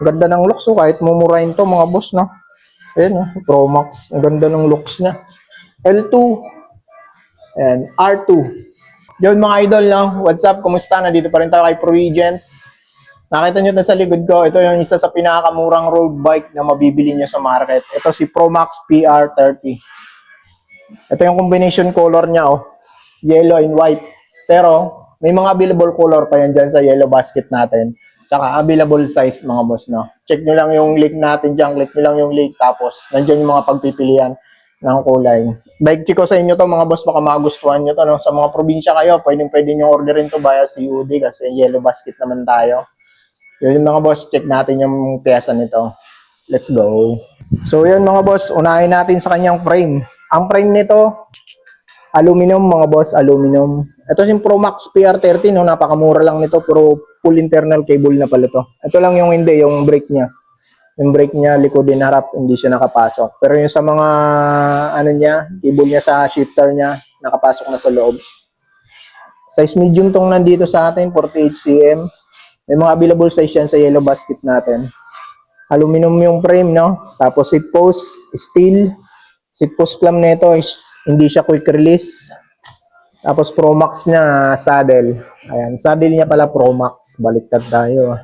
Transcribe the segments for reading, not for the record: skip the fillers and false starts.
Ganda ng looks, oh, kahit mumurahin to mga boss, no? Ayan, oh, Pro Max. Ang ganda ng looks niya. L2 and R2. Yun mga idol, no? What's up? Kumusta? Nandito pa rin tayo kay ProAgent. Nakita nyo na sa likod ko, ito yung isa sa pinakamurang road bike na mabibili nyo sa market. Ito si Pro Max PR30. Ito yung combination color niya, oh. Yellow and white. Pero, may mga available color pa yan dyan sa yellow basket natin. Tsaka available size mga boss, no? Check nyo lang yung link natin dyan. Click nyo lang yung link. Tapos, nandyan yung mga pagpipilian ng kulay. Bike check ko sa inyo to mga boss. Baka magustuhan nyo to, no? Sa mga probinsya kayo, pwede nyo orderin to via COD kasi yellow basket naman tayo. Yun mga boss, check natin yung pyesa nito. Let's go. So yun mga boss, unahin natin sa kanyang frame. Ang frame nito, aluminum mga boss, aluminum. Ito yung Pro Max PR30, no? Napakamura lang nito, pero full internal cable na pala to. Ito lang yung hindi, yung brake niya. Yung brake niya, likod din harap, hindi siya nakapasok. Pero yung sa mga, ano niya, cable niya sa shifter niya, nakapasok na sa loob. Size medium tong nandito sa atin, 48 cm. May mga available size yan sa yellow basket natin. Aluminum yung frame, no? Tapos seat post, steel. Seat post clamp nito is hindi siya quick release. Tapos Pro Max niya, saddle. Ayan, saddle niya pala Pro Max. Baliktad tayo.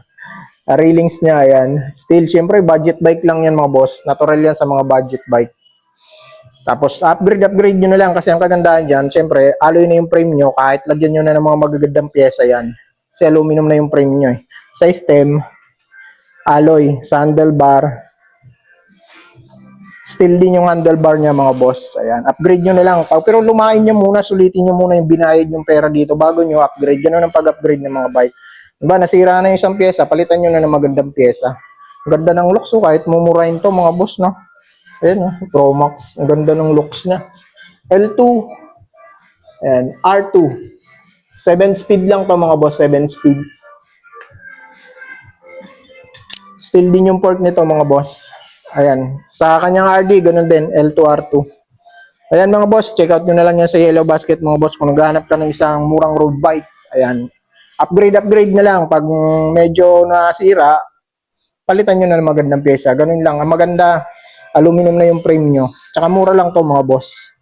Railings niya, ayan. Steel, syempre budget bike lang yan mga boss. Natural yan sa mga budget bike. Tapos upgrade nyo na lang kasi ang kagandahan dyan, syempre alloy na yung frame nyo. Kahit lagyan nyo na ng mga magagandang pyesa yan. Kasi aluminum na yung frame nyo eh. Sa stem, alloy, sa handlebar, steel din yung handlebar niya mga boss. Ayan, upgrade nyo na lang. Pero lumain nyo muna, sulitin nyo muna yung binayad yung pera dito bago nyo upgrade. Ganun ang pag-upgrade ng mga bike. Diba, nasira na yung isang pyesa, palitan nyo na ng magandang pyesa. Ang ganda ng looks, oh, kahit mumurahin to mga boss, no? Ayan, oh, Pro Max. Ang ganda ng looks niya. L2 and R2. 7-speed lang to mga boss, 7-speed. Steel din yung port nito mga boss. Ayan. Sa kanyang RD, ganun din, L2R2. Ayan mga boss, check out nyo na lang yan sa yellow basket mga boss kung naghahanap ka ng isang murang road bike. Ayan. Upgrade na lang. Pag medyo nasira, palitan nyo na ng magandang pyesa. Ganun lang. Ang maganda, aluminum na yung frame nyo. Tsaka mura lang to mga boss.